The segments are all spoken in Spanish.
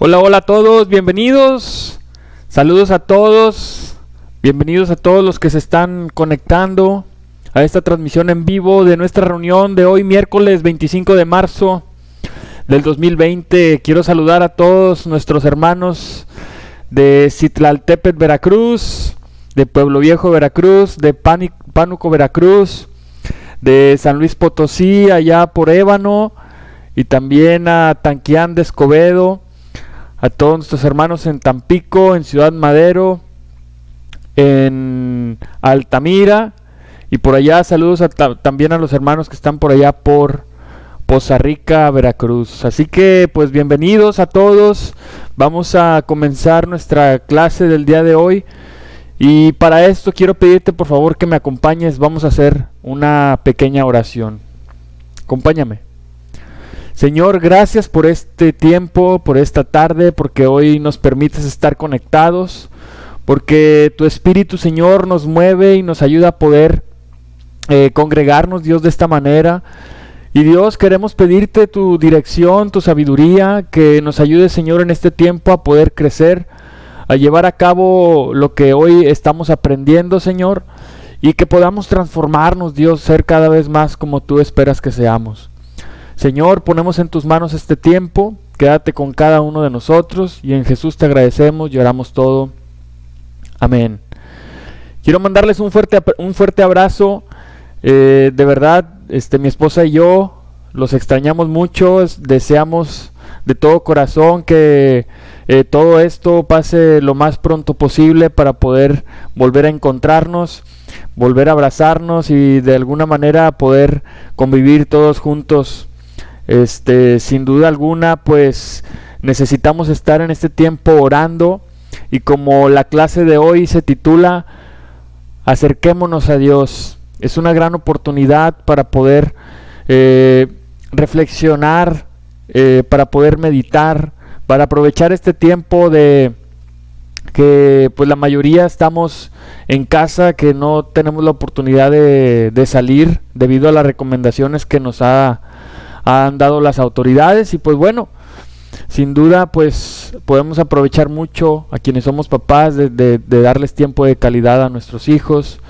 Hola, hola a todos, bienvenidos. Saludos a todos. Bienvenidos a todos los que se están conectando a esta transmisión en vivo de nuestra reunión de hoy, miércoles 25 de marzo del 2020. Quiero saludar a todos nuestros hermanos de Citlaltépetl, Veracruz, de Pueblo Viejo, Veracruz, de Pánuco, Veracruz, de San Luis Potosí, allá por Ébano, y también a Tanquián de Escobedo, a todos nuestros hermanos en Tampico, en Ciudad Madero, en Altamira, y por allá saludos también a los hermanos que están por allá por Poza Rica, Veracruz. Así que pues bienvenidos a todos. Vamos a comenzar nuestra clase del día de hoy, y para esto quiero pedirte por favor que me acompañes. Vamos a hacer una pequeña oración. Acompáñame. Señor, gracias por este tiempo, por esta tarde, porque hoy nos permites estar conectados, porque tu Espíritu, Señor, nos mueve y nos ayuda a poder congregarnos, Dios, de esta manera. Y Dios, queremos pedirte tu dirección, tu sabiduría, que nos ayude, Señor, en este tiempo a poder crecer, a llevar a cabo lo que hoy estamos aprendiendo, Señor, y que podamos transformarnos, Dios, ser cada vez más como tú esperas que seamos. Señor, ponemos en tus manos este tiempo, quédate con cada uno de nosotros, y en Jesús te agradecemos y oramos todo. Amén. Quiero mandarles un fuerte abrazo. De verdad, mi esposa y yo los extrañamos mucho. Deseamos de todo corazón que todo esto pase lo más pronto posible para poder volver a encontrarnos, volver a abrazarnos y de alguna manera poder convivir todos juntos. Sin duda alguna, pues necesitamos estar en este tiempo orando, y como la clase de hoy se titula Acerquémonos a Dios, es una gran oportunidad para poder reflexionar, para poder meditar, para aprovechar este tiempo de que pues la mayoría estamos en casa, que no tenemos la oportunidad de salir debido a las recomendaciones que nos han dado las autoridades. Y pues bueno, sin duda pues podemos aprovechar mucho a quienes somos papás de darles tiempo de calidad a nuestros hijos,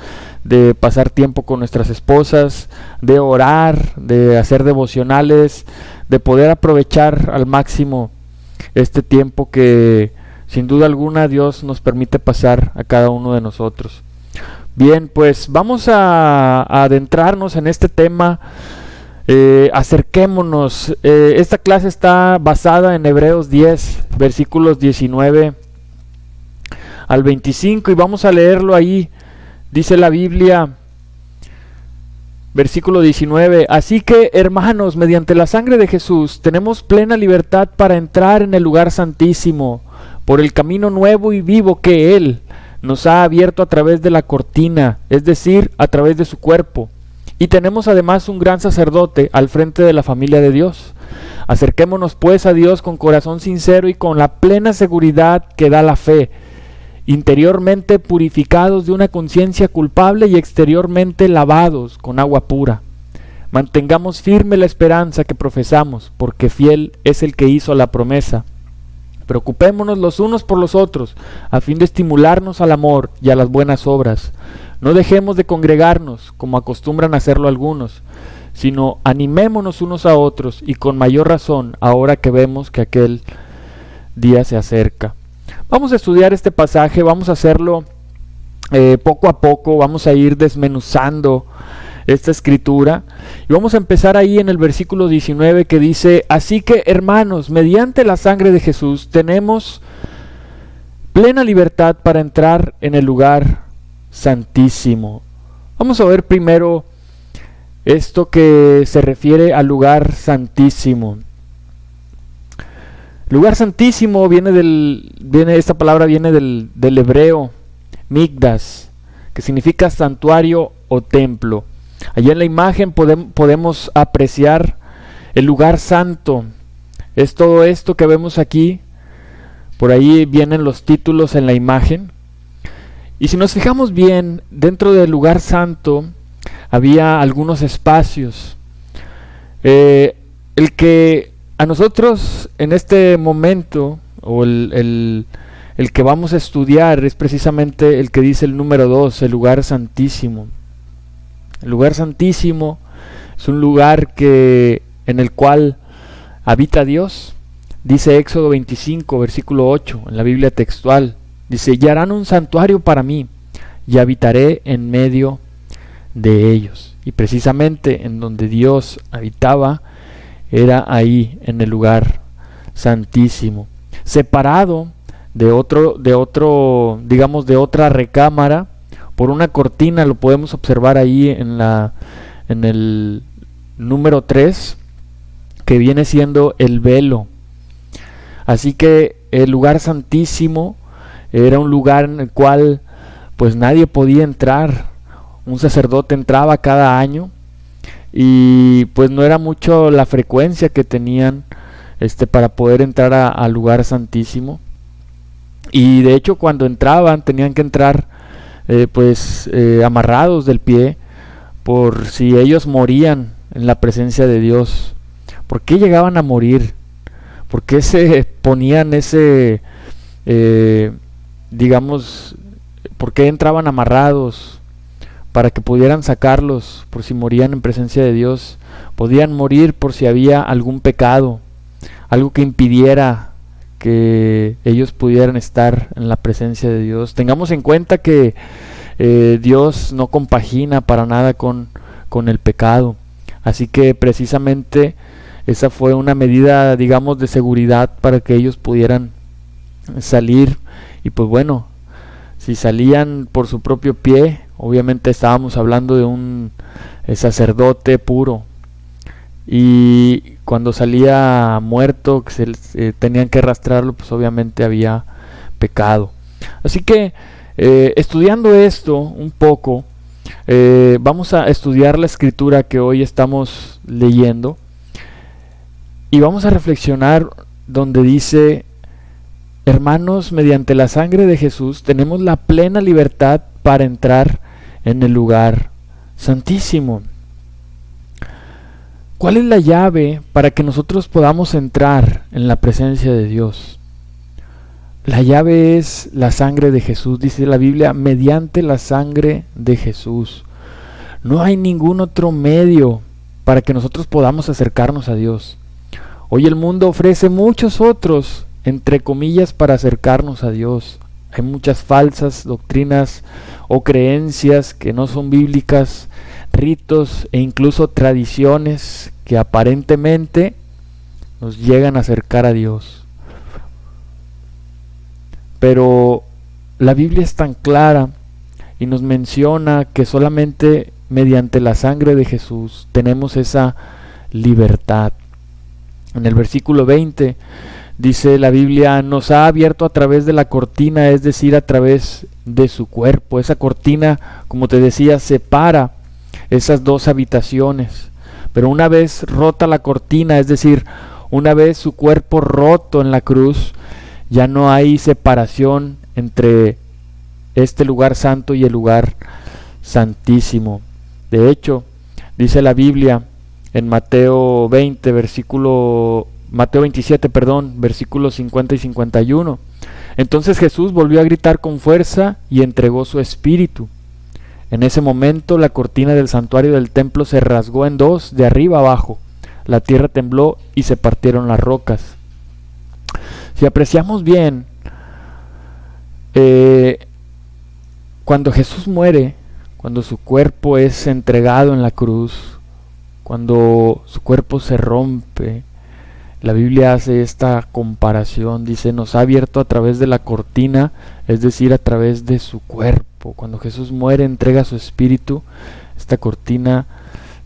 de pasar tiempo con nuestras esposas, de orar, de hacer devocionales, de poder aprovechar al máximo este tiempo que sin duda alguna Dios nos permite pasar a cada uno de nosotros. Bien, pues vamos a adentrarnos en este tema. Acerquémonos. Esta clase está basada en Hebreos 10, versículos 19 al 25, y vamos a leerlo ahí. Dice la Biblia, versículo 19: Así que, hermanos, mediante la sangre de Jesús, tenemos plena libertad para entrar en el lugar santísimo, por el camino nuevo y vivo que Él nos ha abierto a través de la cortina, es decir, a través de su cuerpo. Y tenemos además un gran sacerdote al frente de la familia de Dios. Acerquémonos pues a Dios con corazón sincero y con la plena seguridad que da la fe, interiormente purificados de una conciencia culpable y exteriormente lavados con agua pura. Mantengamos firme la esperanza que profesamos, porque fiel es el que hizo la promesa. Preocupémonos los unos por los otros, a fin de estimularnos al amor y a las buenas obras. No dejemos de congregarnos, como acostumbran hacerlo algunos, sino animémonos unos a otros, y con mayor razón, ahora que vemos que aquel día se acerca. Vamos a estudiar este pasaje, vamos a hacerlo poco a poco, vamos a ir desmenuzando esta escritura, y vamos a empezar ahí en el versículo 19, que dice: Así que, hermanos, mediante la sangre de Jesús tenemos plena libertad para entrar en el lugar santísimo. Vamos a ver primero esto que se refiere al lugar santísimo. Lugar santísimo esta palabra viene del hebreo mikdash, que significa santuario o templo. Allá en la imagen podemos apreciar el lugar santo. Es todo esto que vemos aquí. Por ahí vienen los títulos en la imagen. Y si nos fijamos bien, dentro del lugar santo había algunos espacios. El que a nosotros en este momento o el que vamos a estudiar es precisamente el que dice el número 2, el lugar santísimo. El lugar santísimo es un lugar en el cual habita Dios. Dice Éxodo 25, versículo 8, en la Biblia textual. Dice, y harán un santuario para mí, y habitaré en medio de ellos. Y precisamente en donde Dios habitaba, era ahí, en el lugar santísimo. Separado de otra recámara, por una cortina, lo podemos observar ahí en el número 3, que viene siendo el velo. Así que el lugar santísimo era un lugar en el cual pues nadie podía entrar. Un sacerdote entraba cada año y pues no era mucho la frecuencia que tenían para poder entrar al lugar santísimo. Y de hecho cuando entraban tenían que entrar amarrados del pie, por si ellos morían en la presencia de Dios. ¿Por qué llegaban a morir? ¿Por qué se ponían por qué entraban amarrados? Para que pudieran sacarlos por si morían en presencia de Dios. Podían morir por si había algún pecado, algo que impidiera que ellos pudieran estar en la presencia de Dios. Tengamos en cuenta que Dios no compagina para nada con el pecado. Así que precisamente esa fue una medida, de seguridad para que ellos pudieran salir. Y pues bueno, si salían por su propio pie, obviamente estábamos hablando de un sacerdote puro. Y cuando salía muerto, que tenían que arrastrarlo, pues obviamente había pecado. Así que estudiando esto un poco, vamos a estudiar la escritura que hoy estamos leyendo. Y vamos a reflexionar donde dice: hermanos, mediante la sangre de Jesús tenemos la plena libertad para entrar en el lugar santísimo. ¿Cuál es la llave para que nosotros podamos entrar en la presencia de Dios? La llave es la sangre de Jesús, dice la Biblia, mediante la sangre de Jesús. No hay ningún otro medio para que nosotros podamos acercarnos a Dios. Hoy el mundo ofrece muchos otros, entre comillas, para acercarnos a Dios. Hay muchas falsas doctrinas o creencias que no son bíblicas, ritos e incluso tradiciones que aparentemente nos llegan a acercar a Dios. Pero la Biblia es tan clara y nos menciona que solamente mediante la sangre de Jesús tenemos esa libertad. En el versículo 20 dice la Biblia: nos ha abierto a través de la cortina, es decir, a través de su cuerpo. Esa cortina, como te decía, separa esas dos habitaciones. Pero una vez rota la cortina, es decir, una vez su cuerpo roto en la cruz, ya no hay separación entre este lugar santo y el lugar santísimo. De hecho, dice la Biblia en Mateo 27, versículos 50 y 51. Entonces Jesús volvió a gritar con fuerza y entregó su espíritu. En ese momento la cortina del santuario del templo se rasgó en dos, de arriba abajo. La tierra tembló y se partieron las rocas. Si apreciamos bien, cuando Jesús muere, cuando su cuerpo es entregado en la cruz, cuando su cuerpo se rompe, la Biblia hace esta comparación, dice: nos ha abierto a través de la cortina, es decir, a través de su cuerpo. Cuando Jesús muere, entrega su espíritu, esta cortina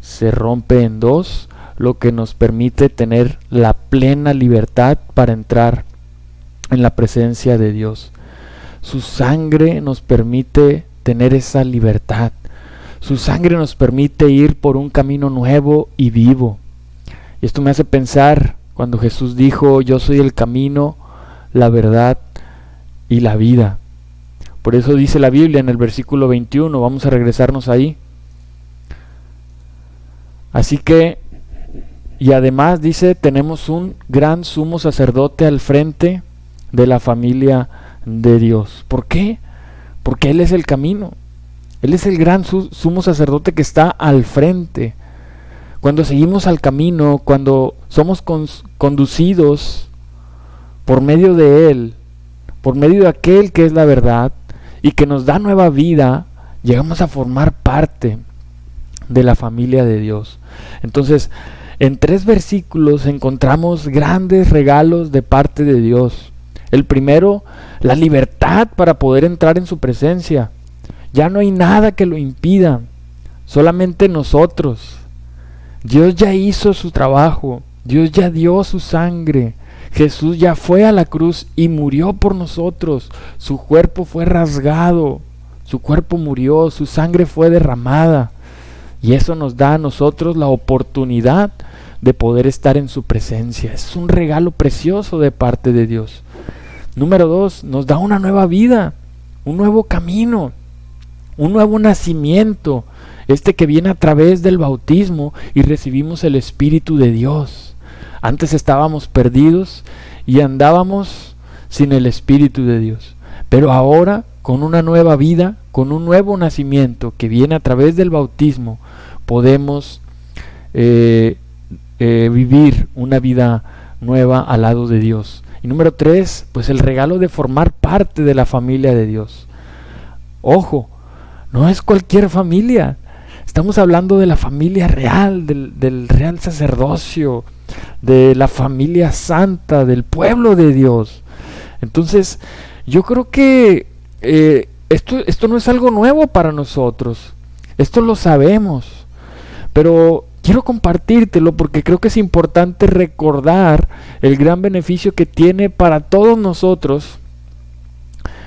se rompe en dos, lo que nos permite tener la plena libertad para entrar en la presencia de Dios. Su sangre nos permite tener esa libertad. Su sangre nos permite ir por un camino nuevo y vivo. Y esto me hace pensar cuando Jesús dijo: yo soy el camino, la verdad y la vida. Por eso dice la Biblia en el versículo 21, vamos a regresarnos ahí. Así que, y además dice, tenemos un gran sumo sacerdote al frente de la familia de Dios. ¿Por qué? Porque Él es el camino. Él es el gran sumo sacerdote que está al frente. Cuando seguimos al camino, cuando somos conducidos por medio de Él, por medio de aquel que es la verdad y que nos da nueva vida, llegamos a formar parte de la familia de Dios. Entonces, en 3 versículos encontramos grandes regalos de parte de Dios. El primero, la libertad para poder entrar en su presencia. Ya no hay nada que lo impida, solamente nosotros. Dios ya hizo su trabajo, Dios ya dio su sangre. Jesús ya fue a la cruz y murió por nosotros. Su cuerpo fue rasgado, su cuerpo murió, su sangre fue derramada. Y eso nos da a nosotros la oportunidad de poder estar en su presencia. Es un regalo precioso de parte de Dios. Número 2, nos da una nueva vida, un nuevo camino, un nuevo nacimiento, que viene a través del bautismo y recibimos el Espíritu de Dios. Antes estábamos perdidos y andábamos sin el Espíritu de Dios, pero ahora con una nueva vida, con un nuevo nacimiento que viene a través del bautismo, podemos vivir una vida nueva al lado de Dios. Y número 3, pues el regalo de formar parte de la familia de Dios. Ojo, no es cualquier familia. Estamos hablando de la familia real, del real sacerdocio, de la familia santa, del pueblo de Dios. Entonces, yo creo que esto no es algo nuevo para nosotros. Esto lo sabemos. Pero quiero compartírtelo porque creo que es importante recordar el gran beneficio que tiene para todos nosotros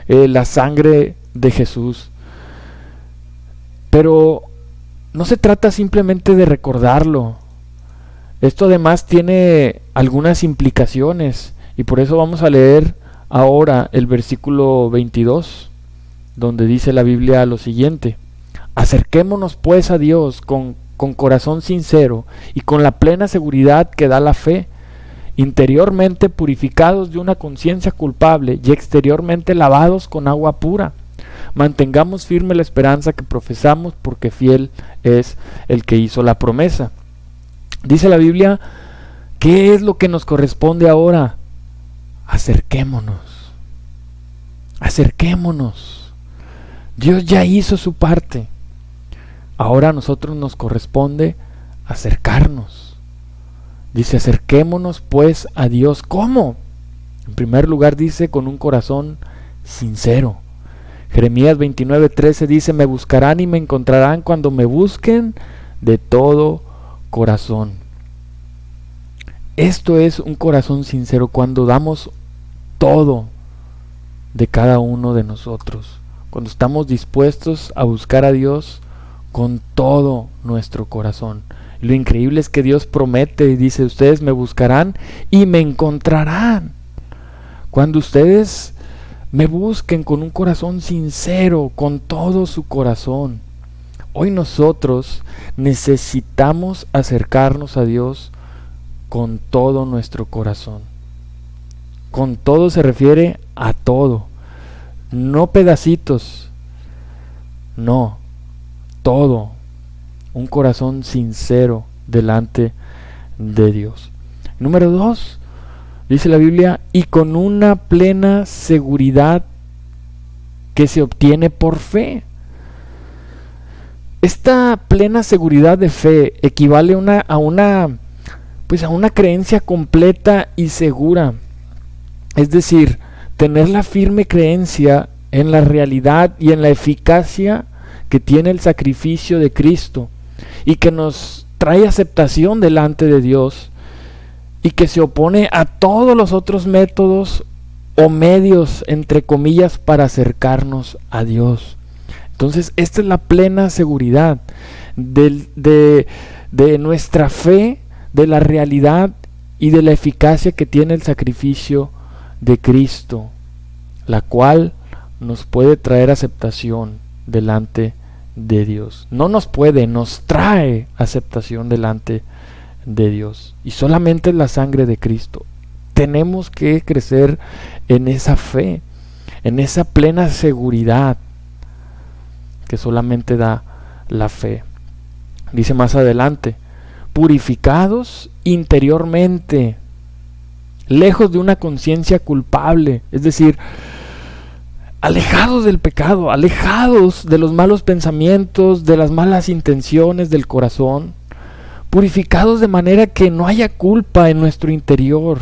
la sangre de Jesús. Pero no se trata simplemente de recordarlo. Esto además tiene algunas implicaciones y por eso vamos a leer ahora el versículo 22, donde dice la Biblia lo siguiente: acerquémonos pues a Dios con corazón sincero y con la plena seguridad que da la fe, interiormente purificados de una conciencia culpable y exteriormente lavados con agua pura. Mantengamos firme la esperanza que profesamos, porque fiel es el que hizo la promesa. Dice la Biblia, ¿qué es lo que nos corresponde ahora? Acerquémonos. Acerquémonos. Dios ya hizo su parte. Ahora a nosotros nos corresponde acercarnos. Dice, acerquémonos pues a Dios. ¿Cómo? En primer lugar dice, con un corazón sincero. Jeremías 29:13 dice, me buscarán y me encontrarán cuando me busquen de todo corazón. Esto es un corazón sincero, cuando damos todo de cada uno de nosotros, cuando estamos dispuestos a buscar a Dios con todo nuestro corazón. Y lo increíble es que Dios promete y dice, ustedes me buscarán y me encontrarán. Cuando ustedes me busquen con un corazón sincero, con todo su corazón. Hoy nosotros necesitamos acercarnos a Dios con todo nuestro corazón. Con todo se refiere a todo, no pedacitos, no, todo. Un corazón sincero delante de Dios. Número 2, dice la Biblia, y con una plena seguridad que se obtiene por fe. Esta plena seguridad de fe equivale a una creencia completa y segura. Es decir, tener la firme creencia en la realidad y en la eficacia que tiene el sacrificio de Cristo y que nos trae aceptación delante de Dios y que se opone a todos los otros métodos o medios, entre comillas, para acercarnos a Dios. Entonces, esta es la plena seguridad de nuestra fe, de la realidad y de la eficacia que tiene el sacrificio de Cristo, la cual nos puede traer aceptación delante de Dios. No nos puede, nos trae aceptación delante de Dios. Y solamente es la sangre de Cristo. Tenemos que crecer en esa fe, en esa plena seguridad que solamente da la fe. Dice más adelante, purificados interiormente, lejos de una conciencia culpable, es decir, alejados del pecado, alejados de los malos pensamientos, de las malas intenciones del corazón, purificados de manera que no haya culpa en nuestro interior.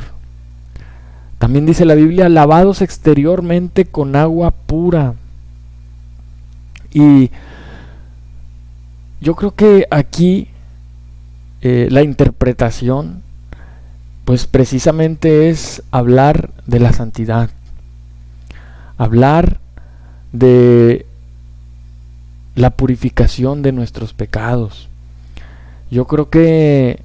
También dice la Biblia, lavados exteriormente con agua pura. Y yo creo que aquí la interpretación, pues precisamente es hablar de la santidad, hablar de la purificación de nuestros pecados. Yo creo que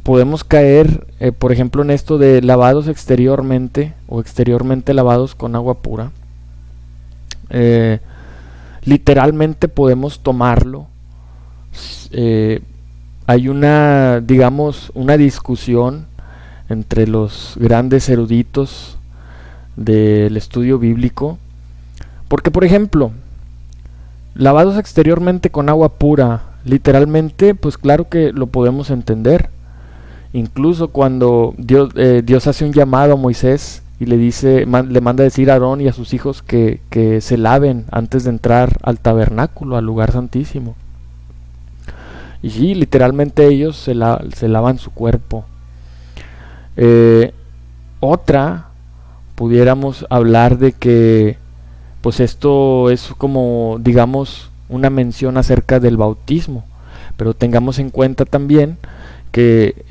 podemos caer, por ejemplo, en esto de lavados exteriormente o exteriormente lavados con agua pura. Literalmente podemos tomarlo. Hay una, digamos, una discusión entre los grandes eruditos del estudio bíblico, porque por ejemplo, lavados exteriormente con agua pura, literalmente, pues claro que lo podemos entender. Incluso cuando Dios hace un llamado a Moisés y le dice, le manda decir a Aarón y a sus hijos que se laven antes de entrar al tabernáculo, al lugar santísimo. Y sí, literalmente ellos se lavan su cuerpo. Otra, pudiéramos hablar de que pues esto es como, digamos, una mención acerca del bautismo, pero tengamos en cuenta también que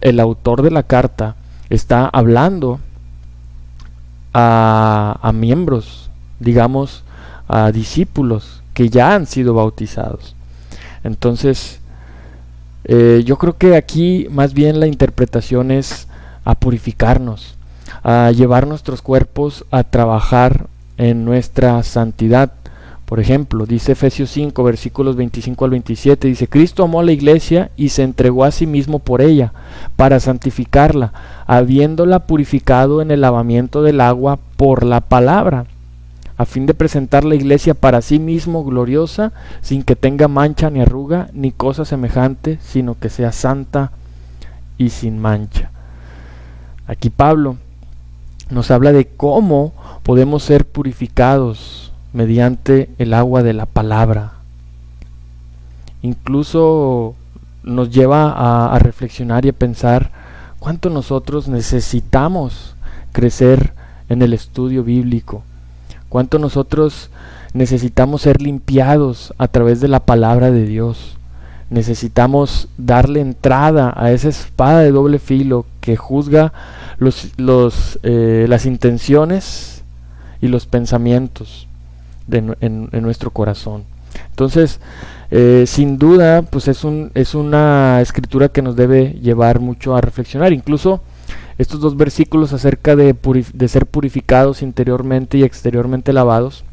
el autor de la carta está hablando a miembros, digamos, a discípulos que ya han sido bautizados. Entonces, yo creo que aquí más bien la interpretación es a purificarnos, a llevar nuestros cuerpos a trabajar en nuestra santidad. Por ejemplo, dice Efesios 5, versículos 25 al 27, dice, Cristo amó a la iglesia y se entregó a sí mismo por ella, para santificarla, habiéndola purificado en el lavamiento del agua por la palabra, a fin de presentar la iglesia para sí mismo gloriosa, sin que tenga mancha ni arruga, ni cosa semejante, sino que sea santa y sin mancha. Aquí Pablo nos habla de cómo podemos ser purificados mediante el agua de la palabra. Incluso nos lleva a reflexionar y a pensar cuánto nosotros necesitamos crecer en el estudio bíblico, cuánto nosotros necesitamos ser limpiados a través de la palabra de Dios. Necesitamos darle entrada a esa espada de doble filo que juzga las intenciones y los pensamientos en nuestro corazón. Entonces, sin duda, pues es una escritura que nos debe llevar mucho a reflexionar. Incluso estos dos versículos acerca de ser purificados interiormente y exteriormente lavados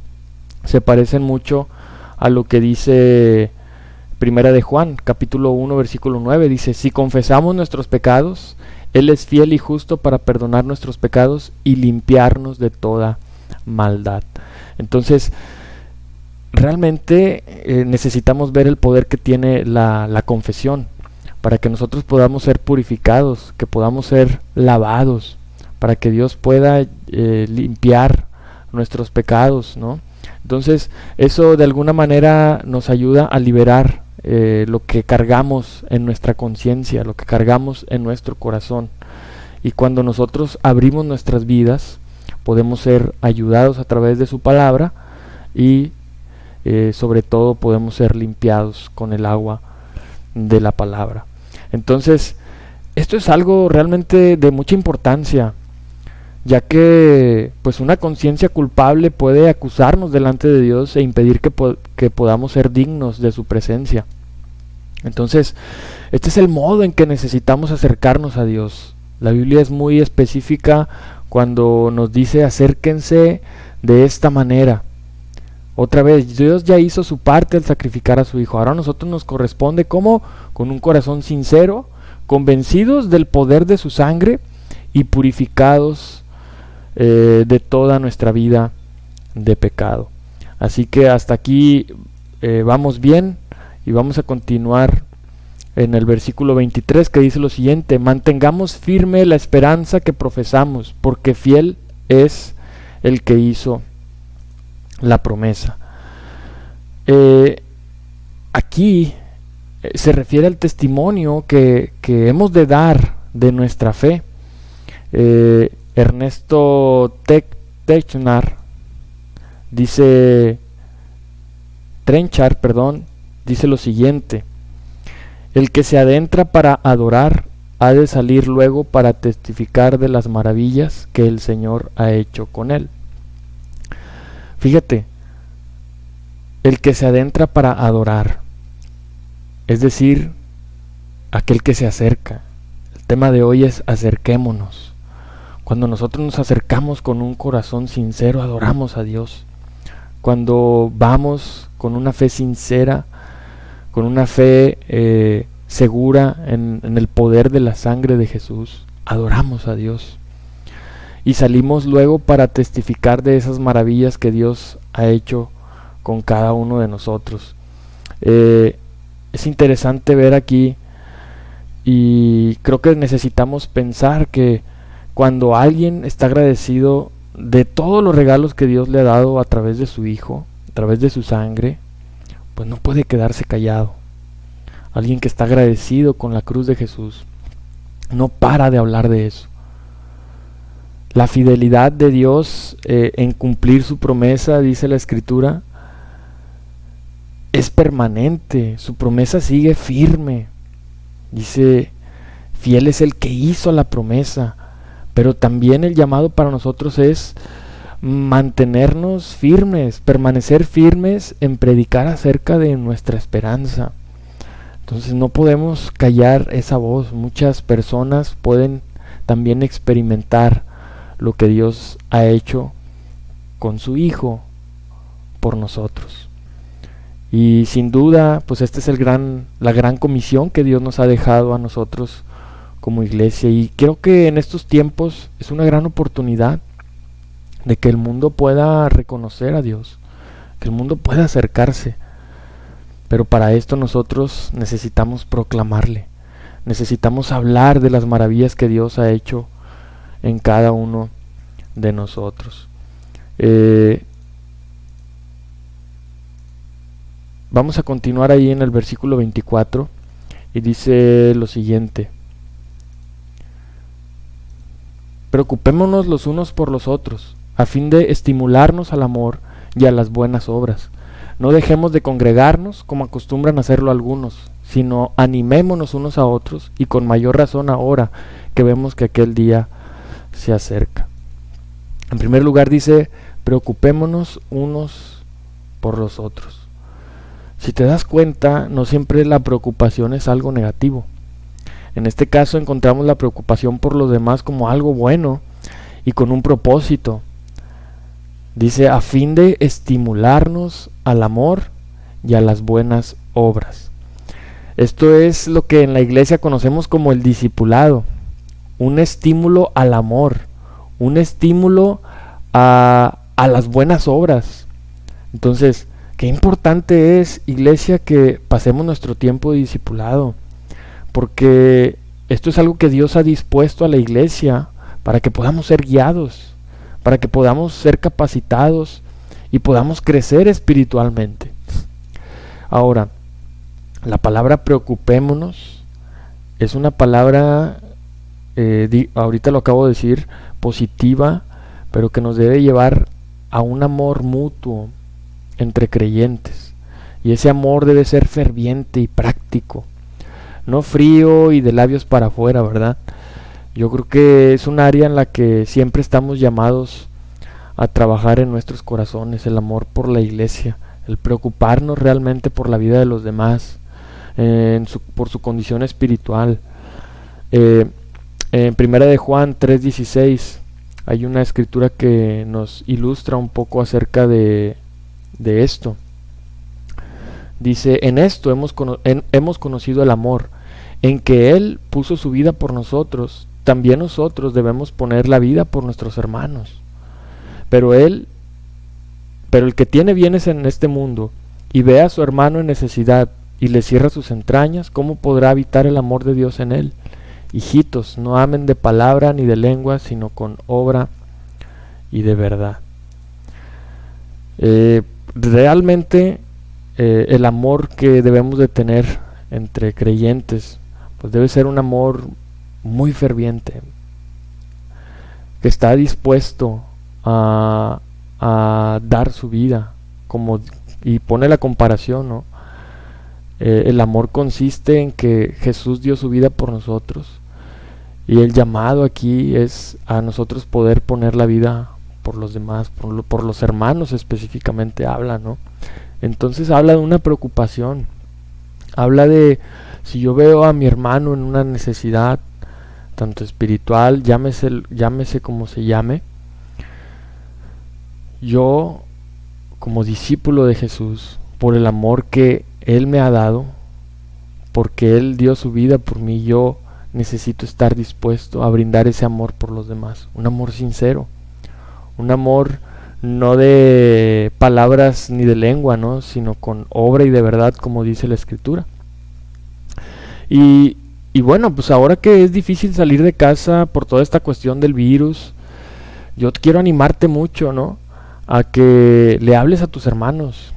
se parecen mucho a lo que dice Primera de Juan, capítulo 1, versículo 9. Dice, si confesamos nuestros pecados, Él es fiel y justo para perdonar nuestros pecados y limpiarnos de toda maldad. Entonces, realmente necesitamos ver el poder que tiene la confesión para que nosotros podamos ser purificados, que podamos ser lavados, para que Dios pueda limpiar nuestros pecados, ¿no? Entonces, eso de alguna manera nos ayuda a liberar lo que cargamos en nuestra conciencia, lo que cargamos en nuestro corazón. Y cuando nosotros abrimos nuestras vidas, podemos ser ayudados a través de su palabra y sobre todo podemos ser limpiados con el agua de la palabra. Entonces, esto es algo realmente de mucha importancia, ya que pues una conciencia culpable puede acusarnos delante de Dios e impedir que podamos ser dignos de su presencia. Entonces, este es el modo en que necesitamos acercarnos a Dios. La Biblia es muy específica cuando nos dice acérquense de esta manera. Otra vez, Dios ya hizo su parte al sacrificar a su Hijo. Ahora a nosotros nos corresponde como con un corazón sincero, convencidos del poder de su sangre y purificados de toda nuestra vida de pecado. Así que hasta aquí vamos bien, y vamos a continuar en el versículo 23, que dice lo siguiente: mantengamos firme la esperanza que profesamos, porque fiel es el que hizo la promesa. Aquí se refiere al testimonio que hemos de dar de nuestra fe. Ernesto Trenchard dice lo siguiente: el que se adentra para adorar ha de salir luego para testificar de las maravillas que el Señor ha hecho con él. Fíjate, el que se adentra para adorar, es decir, aquel que se acerca. El tema de hoy es acerquémonos. Cuando nosotros nos acercamos con un corazón sincero, adoramos a Dios. Cuando vamos con una fe sincera, con una fe segura en el poder de la sangre de Jesús, adoramos a Dios. Y salimos luego para testificar de esas maravillas que Dios ha hecho con cada uno de nosotros. Es interesante ver aquí, y creo que necesitamos pensar que cuando alguien está agradecido de todos los regalos que Dios le ha dado a través de su Hijo, a través de su sangre, pues no puede quedarse callado. Alguien que está agradecido con la cruz de Jesús no para de hablar de eso. La fidelidad de Dios en cumplir su promesa, dice la Escritura, es permanente. Su promesa sigue firme. Dice, fiel es el que hizo la promesa. Pero también el llamado para nosotros es mantenernos firmes, permanecer firmes en predicar acerca de nuestra esperanza. Entonces no podemos callar esa voz. Muchas personas pueden también experimentar lo que Dios ha hecho con su Hijo por nosotros. Y sin duda, pues esta es la gran comisión que Dios nos ha dejado a nosotros como iglesia. Y creo que en estos tiempos es una gran oportunidad de que el mundo pueda reconocer a Dios, que el mundo pueda acercarse. Pero para esto nosotros necesitamos proclamarle, necesitamos hablar de las maravillas que Dios ha hecho en cada uno de nosotros. Vamos a continuar ahí en el versículo 24 y dice lo siguiente: preocupémonos los unos por los otros, a fin de estimularnos al amor y a las buenas obras. No dejemos de congregarnos como acostumbran hacerlo algunos, sino animémonos unos a otros, y con mayor razón ahora que vemos que aquel día se acerca. En primer lugar dice, preocupémonos unos por los otros. Si te das cuenta, no siempre la preocupación es algo negativo. En este caso encontramos la preocupación por los demás como algo bueno y con un propósito. Dice, a fin de estimularnos al amor y a las buenas obras. Esto es lo que en la iglesia conocemos como el discipulado. Un estímulo al amor, un estímulo a las buenas obras. Entonces, qué importante es, iglesia, que pasemos nuestro tiempo de discipulado, porque esto es algo que Dios ha dispuesto a la iglesia para que podamos ser guiados, para que podamos ser capacitados y podamos crecer espiritualmente. Ahora, la palabra preocupémonos es una palabra, ahorita lo acabo de decir, positiva, pero que nos debe llevar a un amor mutuo entre creyentes. Y ese amor debe ser ferviente y práctico, no frío y de labios para afuera, ¿verdad? Yo creo que es un área en la que siempre estamos llamados a trabajar en nuestros corazones, el amor por la iglesia, el preocuparnos realmente por la vida de los demás, por su condición espiritual. En Primera de Juan 3:16 hay una escritura que nos ilustra un poco acerca de esto. Dice, en esto hemos conocido el amor, en que Él puso su vida por nosotros. También nosotros debemos poner la vida por nuestros hermanos. Pero el que tiene bienes en este mundo y ve a su hermano en necesidad y le cierra sus entrañas, ¿cómo podrá habitar el amor de Dios en él? Hijitos, no amen de palabra ni de lengua, sino con obra y de verdad. Realmente el amor que debemos de tener entre creyentes, pues debe ser un amor muy ferviente, que está dispuesto a dar su vida, y pone la comparación, ¿no? El amor consiste en que Jesús dio su vida por nosotros, y el llamado aquí es a nosotros poder poner la vida por los demás, por los hermanos específicamente habla, ¿no? Entonces habla de una preocupación, habla de si yo veo a mi hermano en una necesidad, tanto espiritual, llámese como se llame, yo como discípulo de Jesús, por el amor que Él me ha dado, porque Él dio su vida por mí, yo necesito estar dispuesto a brindar ese amor por los demás, un amor sincero, un amor no de palabras ni de lengua, ¿no? Sino con obra y de verdad, como dice la Escritura. Y bueno, pues ahora que es difícil salir de casa por toda esta cuestión del virus, yo quiero animarte mucho, ¿no? A que le hables a tus hermanos,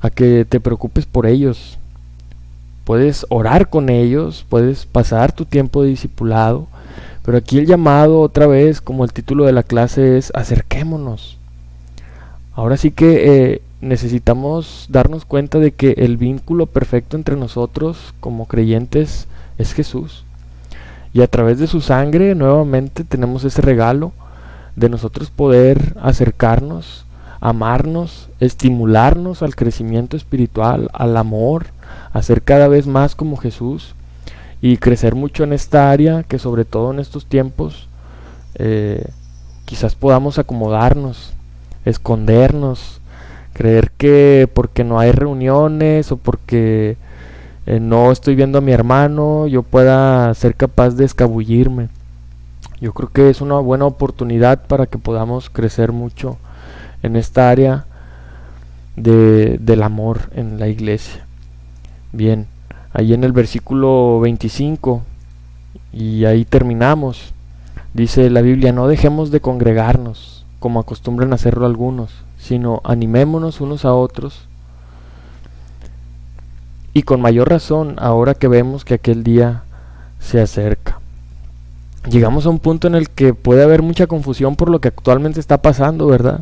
a que te preocupes por ellos. Puedes orar con ellos, puedes pasar tu tiempo de discipulado, pero aquí el llamado otra vez, como el título de la clase es, acerquémonos. Ahora sí que necesitamos darnos cuenta de que el vínculo perfecto entre nosotros como creyentes es Jesús. Y a través de su sangre nuevamente tenemos ese regalo de nosotros poder acercarnos, amarnos, estimularnos al crecimiento espiritual, al amor, a ser cada vez más como Jesús y crecer mucho en esta área que sobre todo en estos tiempos quizás podamos acomodarnos, escondernos, creer que porque no hay reuniones o porque no estoy viendo a mi hermano yo pueda ser capaz de escabullirme. Yo creo que es una buena oportunidad para que podamos crecer mucho en esta área del amor en la iglesia. Bien, ahí en el versículo 25, y ahí terminamos, dice la Biblia, no dejemos de congregarnos, como acostumbran hacerlo algunos, sino animémonos unos a otros, y con mayor razón ahora que vemos que aquel día se acerca. Llegamos a un punto en el que puede haber mucha confusión por lo que actualmente está pasando, ¿verdad?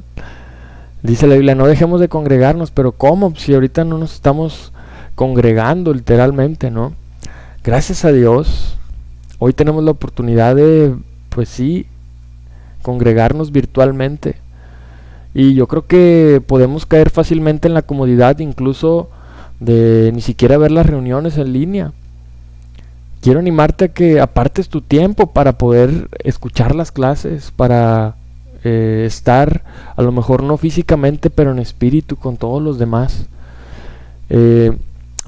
Dice la Biblia, no dejemos de congregarnos, pero ¿cómo? Si ahorita no nos estamos congregando literalmente, ¿no? Gracias a Dios, hoy tenemos la oportunidad de, pues sí, congregarnos virtualmente. Y yo creo que podemos caer fácilmente en la comodidad incluso de ni siquiera ver las reuniones en línea. Quiero animarte a que apartes tu tiempo para poder escuchar las clases, para estar a lo mejor no físicamente pero en espíritu con todos los demás.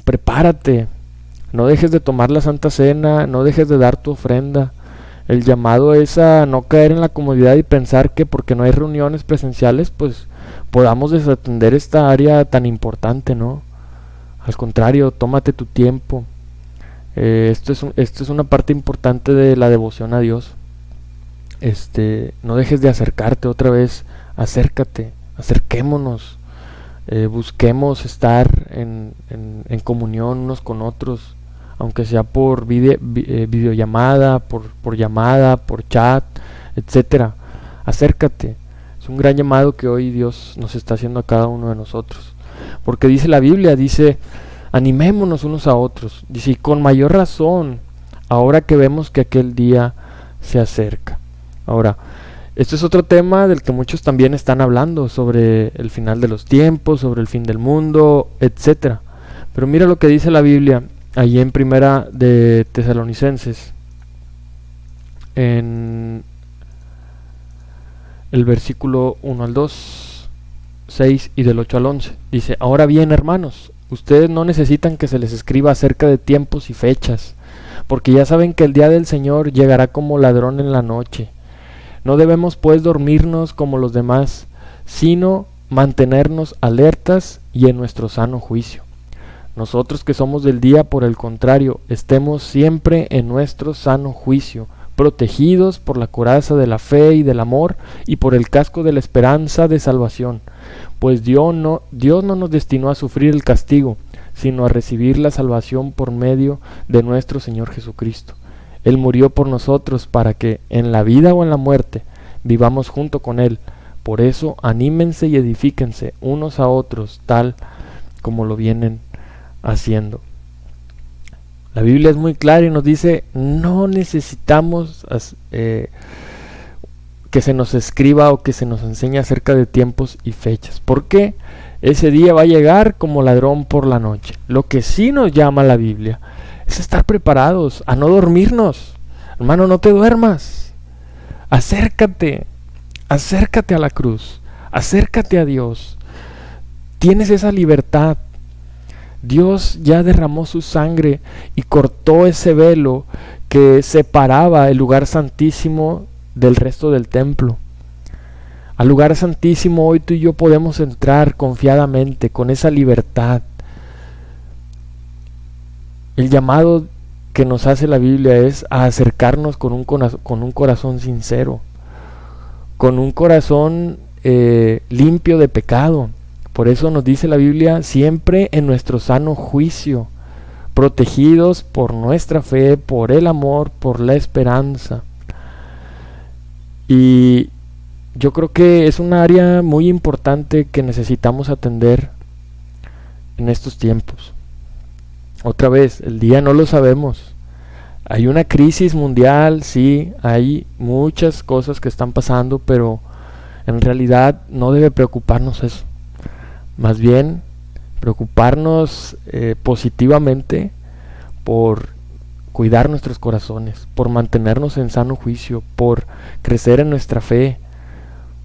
Prepárate, no dejes de tomar la Santa Cena, no dejes de dar tu ofrenda. El llamado es a no caer en la comodidad y pensar que porque no hay reuniones presenciales pues podamos desatender esta área tan importante, ¿no? Al contrario, tómate tu tiempo. Esto es una parte importante de la devoción a Dios. No dejes de acercarte otra vez, acércate, acerquémonos, busquemos estar en comunión unos con otros, aunque sea por videollamada, por llamada, por chat, etcétera. Acércate. Es un gran llamado que hoy Dios nos está haciendo a cada uno de nosotros. Porque dice la Biblia, dice, animémonos unos a otros. Dice, y con mayor razón, ahora que vemos que aquel día se acerca. Ahora, esto es otro tema del que muchos también están hablando, sobre el final de los tiempos, sobre el fin del mundo, etcétera. Pero mira lo que dice la Biblia, ahí en Primera de Tesalonicenses, en el versículo 1 al 2, 6 y del 8 al 11. Dice, ahora bien, hermanos, ustedes no necesitan que se les escriba acerca de tiempos y fechas, porque ya saben que el día del Señor llegará como ladrón en la noche. No debemos pues dormirnos como los demás, sino mantenernos alertas y en nuestro sano juicio. Nosotros que somos del día, por el contrario, estemos siempre en nuestro sano juicio, protegidos por la coraza de la fe y del amor y por el casco de la esperanza de salvación, pues Dios no nos destinó a sufrir el castigo, sino a recibir la salvación por medio de nuestro Señor Jesucristo. Él murió por nosotros para que, en la vida o en la muerte, vivamos junto con Él. Por eso, anímense y edifíquense unos a otros, tal como lo vienen haciendo. La Biblia es muy clara y nos dice, no necesitamos que se nos escriba o que se nos enseñe acerca de tiempos y fechas. ¿Por qué? Ese día va a llegar como ladrón por la noche. Lo que sí nos llama la Biblia es estar preparados, a no dormirnos. Hermano, no te duermas. Acércate a la cruz, acércate a Dios. Tienes esa libertad. Dios ya derramó su sangre y cortó ese velo que separaba el lugar santísimo del resto del templo. Al lugar santísimo hoy tú y yo podemos entrar confiadamente, con esa libertad. El llamado que nos hace la Biblia es a acercarnos con un corazón sincero, con un corazón limpio de pecado. Por eso nos dice la Biblia, siempre en nuestro sano juicio, protegidos por nuestra fe, por el amor, por la esperanza. Y yo creo que es un área muy importante que necesitamos atender en estos tiempos. Otra vez, el día no lo sabemos. Hay una crisis mundial, sí, hay muchas cosas que están pasando, pero en realidad no debe preocuparnos eso. Más bien, preocuparnos positivamente por cuidar nuestros corazones, por mantenernos en sano juicio, por crecer en nuestra fe,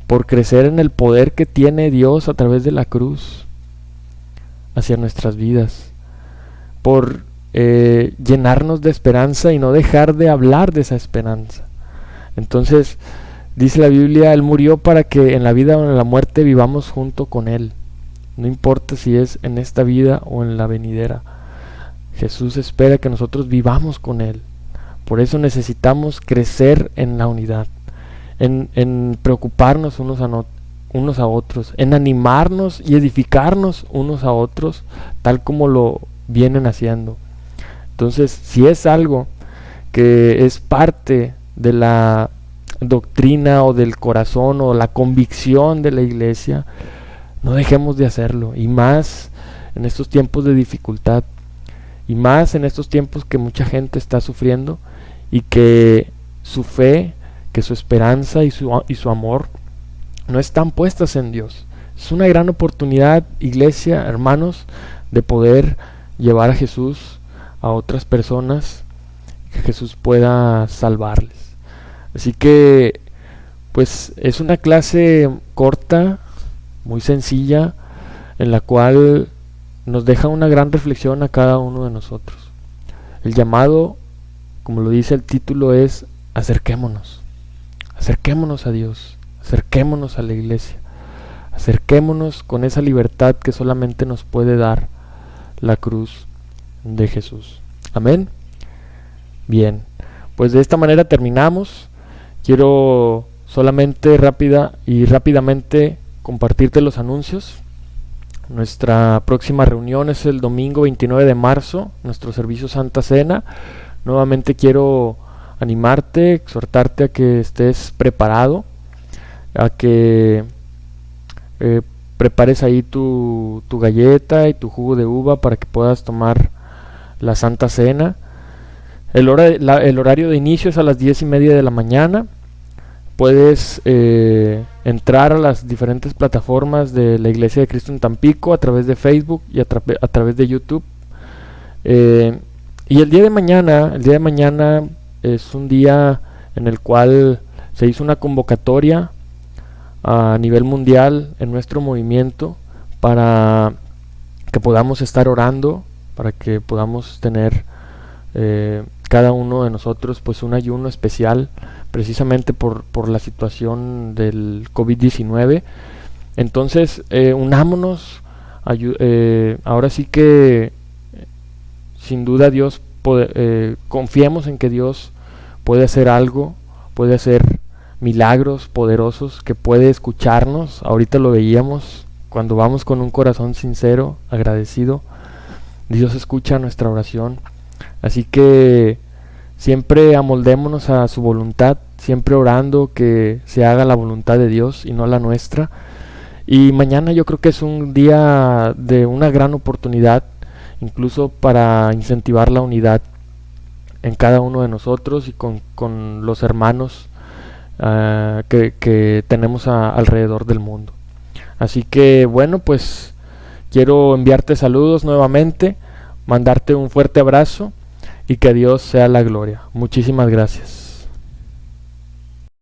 por crecer en el poder que tiene Dios a través de la cruz hacia nuestras vidas, por llenarnos de esperanza y no dejar de hablar de esa esperanza. Entonces, dice la Biblia, Él murió para que en la vida o en la muerte vivamos junto con Él. No importa si es en esta vida o en la venidera. Jesús espera que nosotros vivamos con Él. Por eso necesitamos crecer en la unidad, en preocuparnos unos a otros, en animarnos y edificarnos unos a otros, tal como lo vienen haciendo. Entonces, si es algo que es parte de la doctrina o del corazón o la convicción de la iglesia, no dejemos de hacerlo, y más en estos tiempos de dificultad, y más en estos tiempos que mucha gente está sufriendo y que su fe, que su esperanza y su amor no están puestas en Dios. Es una gran oportunidad, iglesia, hermanos, de poder llevar a Jesús a otras personas, que Jesús pueda salvarles. Así que, pues, es una clase corta, muy sencilla, en la cual nos deja una gran reflexión a cada uno de nosotros. El llamado, como lo dice el título, es acerquémonos a Dios, acerquémonos a la iglesia, acerquémonos con esa libertad que solamente nos puede dar la cruz de Jesús. Amén. Bien, pues de esta manera terminamos. Quiero solamente rápidamente compartirte los anuncios. Nuestra próxima reunión es el domingo 29 de marzo, nuestro servicio Santa Cena. Nuevamente quiero animarte, exhortarte a que estés preparado, a que prepares ahí tu galleta y tu jugo de uva para que puedas tomar la Santa Cena. El horario de inicio es a las 10:30 de la mañana. Puedes entrar a las diferentes plataformas de la Iglesia de Cristo en Tampico a través de Facebook y a través de YouTube. Y el día de mañana es un día en el cual se hizo una convocatoria a nivel mundial en nuestro movimiento para que podamos estar orando, para que podamos tener cada uno de nosotros pues un ayuno especial precisamente por la situación del COVID-19. Entonces unámonos, ahora sí que sin duda Dios confiemos en que Dios puede hacer algo, puede hacer milagros poderosos, que puede escucharnos. Ahorita lo veíamos, cuando vamos con un corazón sincero, agradecido, Dios escucha nuestra oración. Así que siempre amoldémonos a su voluntad, siempre orando que se haga la voluntad de Dios y no la nuestra. Y mañana yo creo que es un día de una gran oportunidad, incluso para incentivar la unidad en cada uno de nosotros y con los hermanos que tenemos alrededor del mundo. Así que bueno, pues quiero enviarte saludos nuevamente, mandarte un fuerte abrazo y que Dios sea la gloria. Muchísimas gracias.